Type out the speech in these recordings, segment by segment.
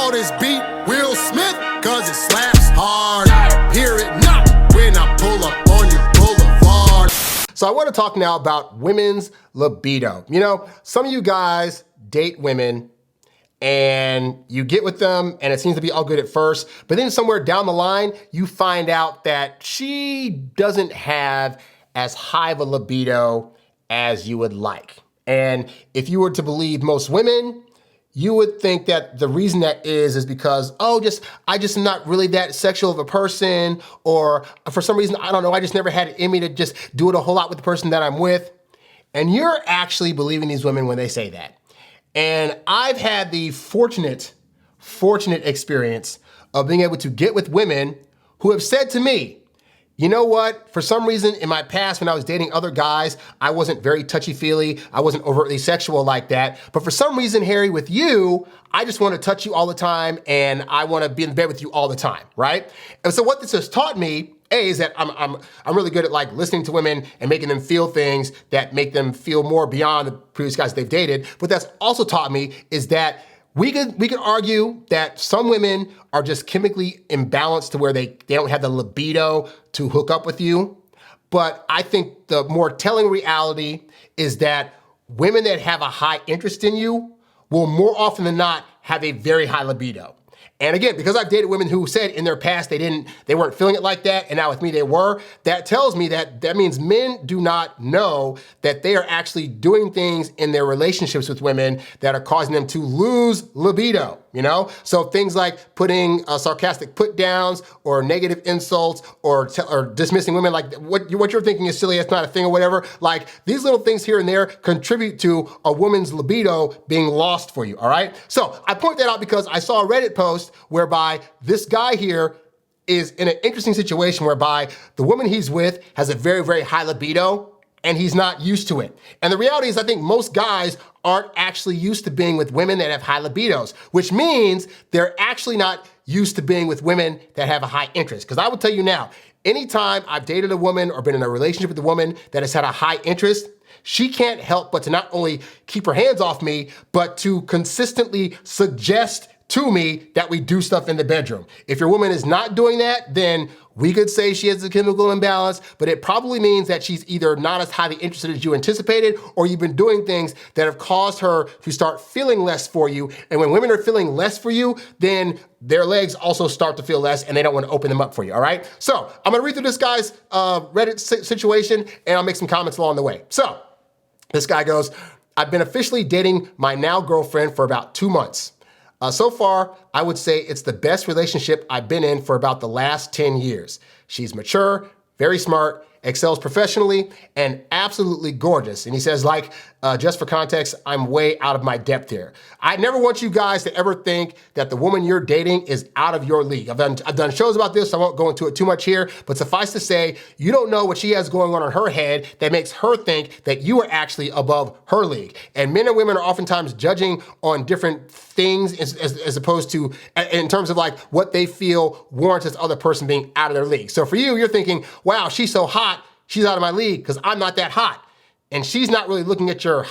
call this beat Will Smith, cause it slaps hard. Hear it not when I pull up on your boulevard. So I want to talk now about women's libido. You know, some of you guys date women and you get with them and it seems to be all good at first, but then somewhere down the line, you find out that she doesn't have as high of a libido as you would like. And if you were to believe most women, you would think that the reason that is because, I just am not really that sexual of a person, or for some reason, I don't know, I just never had it in me to just do it a whole lot with the person that I'm with. And you're actually believing these women when they say that. And I've had the fortunate experience of being able to get with women who have said to me, you know what, for some reason in my past when I was dating other guys, I wasn't very touchy-feely, I wasn't overtly sexual like that, but for some reason, Harry, with you, I just want to touch you all the time and I want to be in bed with you all the time, right? And so what this has taught me, is that I'm really good at like listening to women and making them feel things that make them feel more beyond the previous guys they've dated. What that's also taught me is that we could argue that some women are just chemically imbalanced to where they don't have the libido to hook up with you. But I think the more telling reality is that women that have a high interest in you will more often than not have a very high libido. And again, because I've dated women who said in their past they weren't feeling it like that, and now with me they were, that tells me that means men do not know that they are actually doing things in their relationships with women that are causing them to lose libido, you know? So things like putting sarcastic put downs or negative insults or dismissing women like what you're thinking is silly, it's not a thing or whatever. Like these little things here and there contribute to a woman's libido being lost for you, all right? So I point that out because I saw a Reddit post whereby this guy here is in an interesting situation whereby the woman he's with has a very, very high libido and he's not used to it. And the reality is I think most guys aren't actually used to being with women that have high libidos, which means they're actually not used to being with women that have a high interest. Because I will tell you now, anytime I've dated a woman or been in a relationship with a woman that has had a high interest, she can't help but to not only keep her hands off me, but to consistently suggest to me that we do stuff in the bedroom. If your woman is not doing that, then we could say she has a chemical imbalance, but it probably means that she's either not as highly interested as you anticipated, or you've been doing things that have caused her to start feeling less for you. And when women are feeling less for you, then their legs also start to feel less and they don't want to open them up for you, all right? So I'm gonna read through this guy's Reddit situation and I'll make some comments along the way. So this guy goes, I've been officially dating my now girlfriend for about 2 months. So far, I would say it's the best relationship I've been in for about the last 10 years. She's mature, very smart, excels professionally, and absolutely gorgeous. And he says, just for context, I'm way out of my depth here. I never want you guys to ever think that the woman you're dating is out of your league. I've done shows about this, so I won't go into it too much here, but suffice to say, you don't know what she has going on in her head that makes her think that you are actually above her league. And men and women are oftentimes judging on different things as opposed to, in terms of like what they feel warrants this other person being out of their league. So for you, you're thinking, wow, she's so hot, she's out of my league because I'm not that hot. And she's not really looking at your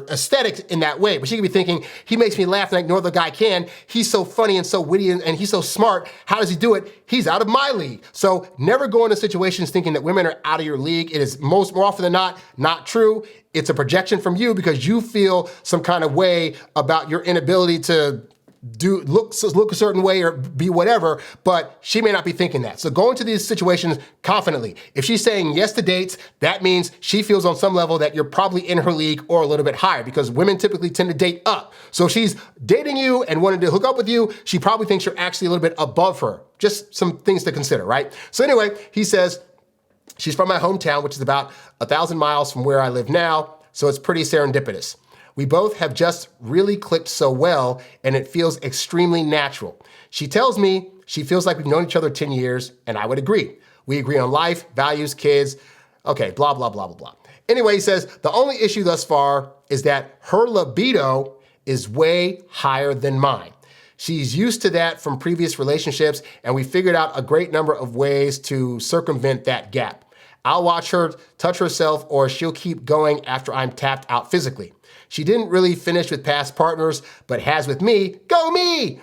aesthetics in that way, but she could be thinking, he makes me laugh like no other guy can. He's so funny and so witty and he's so smart. How does he do it? He's out of my league. So never go into situations thinking that women are out of your league. It is more often than not true. It's a projection from you because you feel some kind of way about your inability to look a certain way or be whatever, but she may not be thinking that. So go into these situations confidently. If she's saying yes to dates, that means she feels on some level that you're probably in her league or a little bit higher because women typically tend to date up. So if she's dating you and wanting to hook up with you, she probably thinks you're actually a little bit above her. Just some things to consider, right? So anyway, he says, she's from my hometown, which is about 1,000 miles from where I live now. So it's pretty serendipitous. We both have just really clicked so well, and it feels extremely natural. She tells me she feels like we've known each other 10 years, and I would agree. We agree on life, values, kids, okay, blah, blah, blah, blah, blah. Anyway, he says, the only issue thus far is that her libido is way higher than mine. She's used to that from previous relationships, and we figured out a great number of ways to circumvent that gap. I'll watch her touch herself, or she'll keep going after I'm tapped out physically. She didn't really finish with past partners, but has with me. Go me!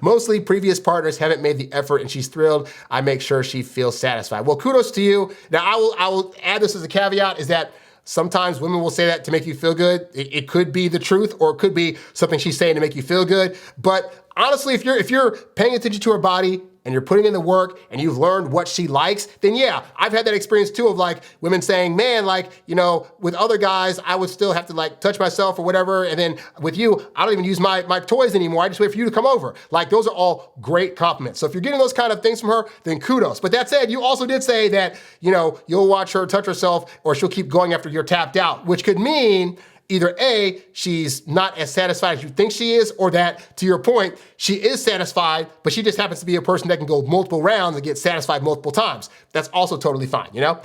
Mostly previous partners haven't made the effort and she's thrilled. I make sure she feels satisfied. Well, kudos to you. Now, I will add this as a caveat, is that sometimes women will say that to make you feel good. It could be the truth, or it could be something she's saying to make you feel good. But honestly, if you're paying attention to her body and you're putting in the work and you've learned what she likes, then yeah, I've had that experience too of like women saying, man, like, you know, with other guys, I would still have to like touch myself or whatever. And then with you, I don't even use my toys anymore. I just wait for you to come over. Like, those are all great compliments. So if you're getting those kind of things from her, then kudos. But that said, you also did say that, you know, you'll watch her touch herself or she'll keep going after you're tapped out, which could mean either A, she's not as satisfied as you think she is, or that, to your point, she is satisfied, but she just happens to be a person that can go multiple rounds and get satisfied multiple times. That's also totally fine, you know?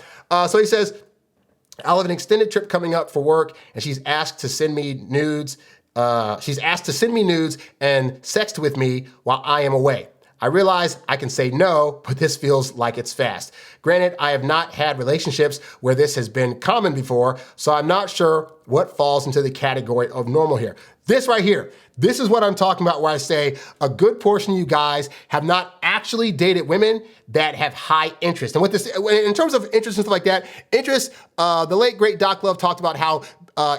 So he says, I'll have an extended trip coming up for work, and she's asked to send me nudes. And sext with me while I am away. I realize I can say no, but this feels like it's fast. Granted, I have not had relationships where this has been common before, so I'm not sure what falls into the category of normal here. This right here, this is what I'm talking about where I say a good portion of you guys have not actually dated women that have high interest. And what this, in terms of interest and stuff like that, interest, the late great Doc Love talked about how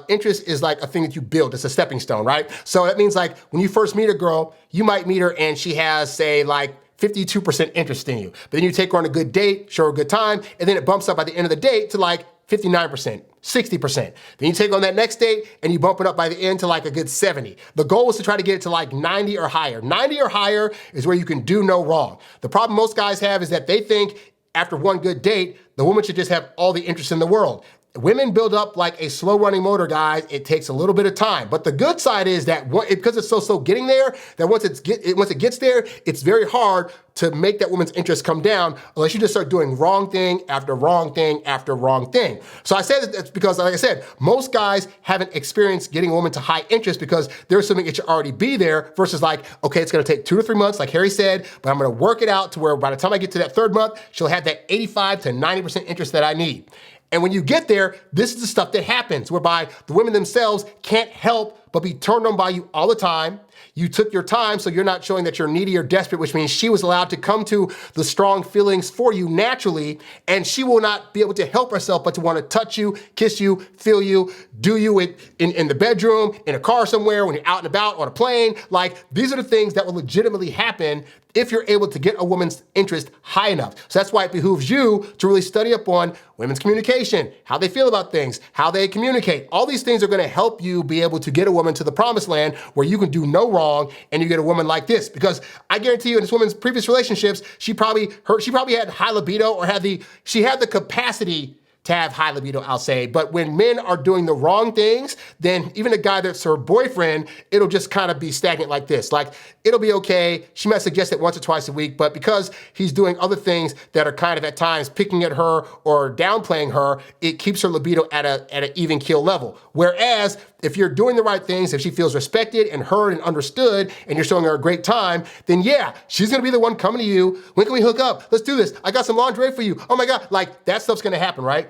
interest is like a thing that you build. It's a stepping stone, right? So that means like when you first meet a girl, you might meet her and she has, say, like 52% interest in you. But then you take her on a good date, show her a good time, and then it bumps up by the end of the date to like 59%, 60%. Then you take her on that next date and you bump it up by the end to like a good 70. The goal is to try to get it to like 90 or higher. 90 or higher is where you can do no wrong. The problem most guys have is that they think after one good date, the woman should just have all the interest in the world. Women build up like a slow running motor, guys. It takes a little bit of time. But the good side is that because it's so getting there, that once it gets there, it's very hard to make that woman's interest come down unless you just start doing wrong thing after wrong thing after wrong thing. So I say that's because, like I said, most guys haven't experienced getting a woman to high interest because they're assuming it should already be there versus like, okay, it's gonna take 2 to 3 months, like Harry said, but I'm gonna work it out to where by the time I get to that 3rd month, she'll have that 85 to 90% interest that I need. And when you get there, this is the stuff that happens, whereby the women themselves can't help but be turned on by you all the time. You took your time, so you're not showing that you're needy or desperate, which means she was allowed to come to the strong feelings for you naturally, and she will not be able to help herself but to want to touch you, kiss you, feel you, do you in the bedroom, in a car somewhere, when you're out and about, on a plane. Like, these are the things that will legitimately happen if you're able to get a woman's interest high enough. So that's why it behooves you to really study up on women's communication, how they feel about things, how they communicate. All these things are gonna help you be able to get a woman to the promised land where you can do no wrong and you get a woman like this. Because I guarantee you in this woman's previous relationships, she probably had high libido or she had the capacity to have high libido, I'll say. But when men are doing the wrong things, then even a guy that's her boyfriend, it'll just kind of be stagnant like this. Like, it'll be okay. She might suggest it once or twice a week, but because he's doing other things that are kind of at times picking at her or downplaying her, it keeps her libido at an even keel level. Whereas if you're doing the right things, if she feels respected and heard and understood, and you're showing her a great time, then yeah, she's gonna be the one coming to you. When can we hook up? Let's do this. I got some lingerie for you. Oh my God, like that stuff's gonna happen, right?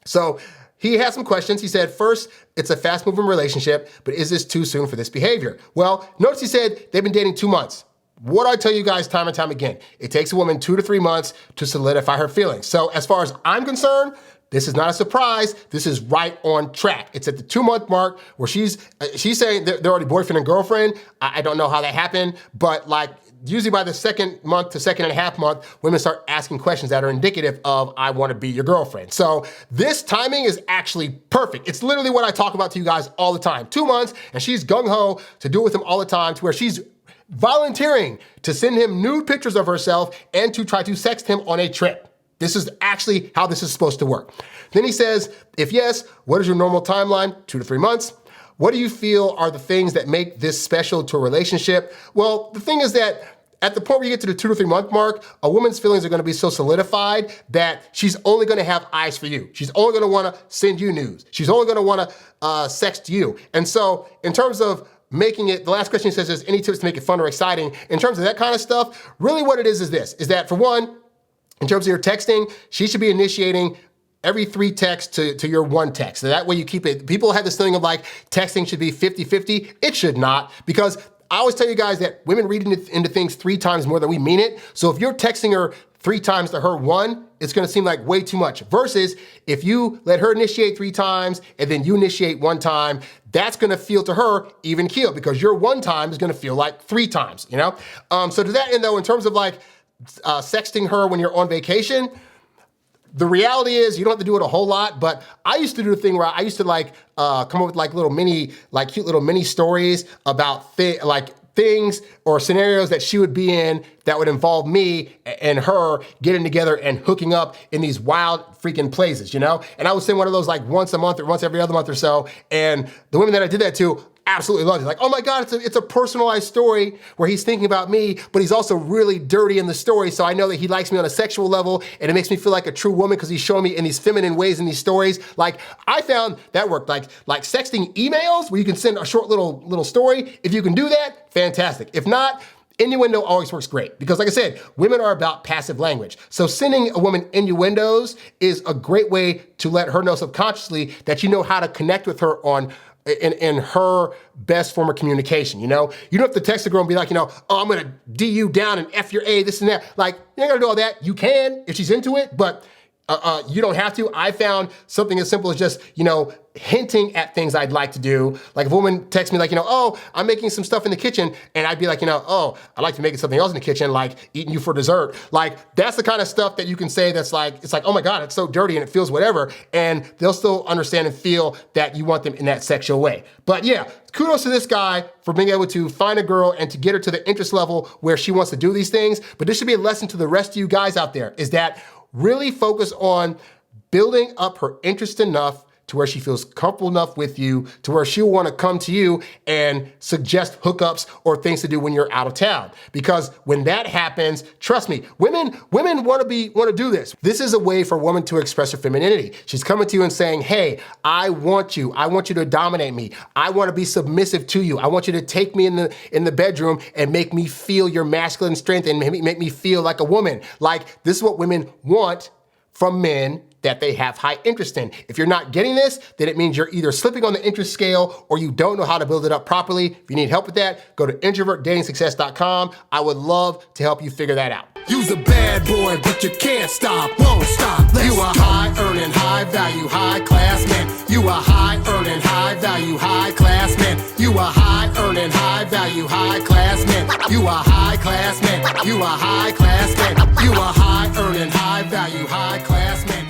So he has some questions. He said, first, it's a fast-moving relationship, but is this too soon for this behavior? Well, notice he said they've been dating 2 months. What do I tell you guys time and time again? It takes a woman 2 to 3 months to solidify her feelings. So as far as I'm concerned, this is not a surprise. This is right on track. It's at the 2-month mark where she's saying they're already boyfriend and girlfriend. I don't know how that happened, but like, usually by the 2nd month to 2.5 month, women start asking questions that are indicative of, I want to be your girlfriend. So this timing is actually perfect. It's literally what I talk about to you guys all the time. 2 months, and she's gung-ho to do it with him all the time, to where she's volunteering to send him nude pictures of herself and to try to sext him on a trip. This is actually how this is supposed to work. Then he says, if yes, what is your normal timeline? 2 to 3 months. What do you feel are the things that make this special to a relationship? Well, the thing is that at the point where you get to the 2 to 3 month mark, a woman's feelings are gonna be so solidified that she's only gonna have eyes for you. She's only gonna wanna send you news. She's only gonna wanna sext you. And so in terms of making it, the last question he says is, any tips to make it fun or exciting? In terms of that kind of stuff, really what it is this, is that for one, in terms of your texting, she should be initiating every 3 texts to your 1 text. So that way you keep it. People have this thing of like texting should be 50-50. It should not, because I always tell you guys that women read into things 3 times more than we mean it. So if you're texting her 3 times to her 1, it's gonna seem like way too much. Versus if you let her initiate 3 times and then you initiate 1 time, that's gonna feel to her even keel, because your 1 time is gonna feel like 3 times, you know? So to that end though, in terms of like sexting her when you're on vacation, the reality is you don't have to do it a whole lot, but I used to do the thing where I used to like come up with like cute little mini stories about things or scenarios that she would be in that would involve me and her getting together and hooking up in these wild freaking places, you know? And I would send one of those like once a month or once every other month or so, and the women that I did that to absolutely loved it. Like, oh my God, it's a personalized story where he's thinking about me, but he's also really dirty in the story. So I know that he likes me on a sexual level, and it makes me feel like a true woman because he's showing me in these feminine ways in these stories. Like, I found that worked. Like sexting emails where you can send a short little story. If you can do that, fantastic. If not, innuendo always works great, because like I said, women are about passive language. So sending a woman innuendos is a great way to let her know subconsciously that you know how to connect with her in her best form of communication, you know? You don't have to text a girl and be like, you know, oh, I'm gonna D you down and F your A, this and that. Like, you ain't gonna do all that. You can if she's into it, but you don't have to. I found something as simple as just, you know, hinting at things I'd like to do. Like if a woman texts me like, you know, oh, I'm making some stuff in the kitchen, and I'd be like, you know, oh, I'd like to make something else in the kitchen, like eating you for dessert. Like that's the kind of stuff that you can say that's like, it's like, oh my God, it's so dirty and it feels whatever. And they'll still understand and feel that you want them in that sexual way. But yeah, kudos to this guy for being able to find a girl and to get her to the interest level where she wants to do these things. But this should be a lesson to the rest of you guys out there, is that really focus on building up her interest enough to where she feels comfortable enough with you, to where she'll want to come to you and suggest hookups or things to do when you're out of town. Because when that happens, trust me, women want to do this. This is a way for a woman to express her femininity. She's coming to you and saying, hey, I want you to dominate me. I want to be submissive to you. I want you to take me in the bedroom and make me feel your masculine strength and make me feel like a woman. Like, this is what women want from men that they have high interest in. If you're not getting this, then it means you're either slipping on the interest scale or you don't know how to build it up properly. If you need help with that, go to introvertdatingsuccess.com. I would love to help you figure that out. You's a bad boy, but you can't stop, won't stop. You a high earning, high value, high class man. You a high earning, high value, high class man. You a high earning, high value, high class man. You a high class man. You a high class man. You a high earning, high value, high class man.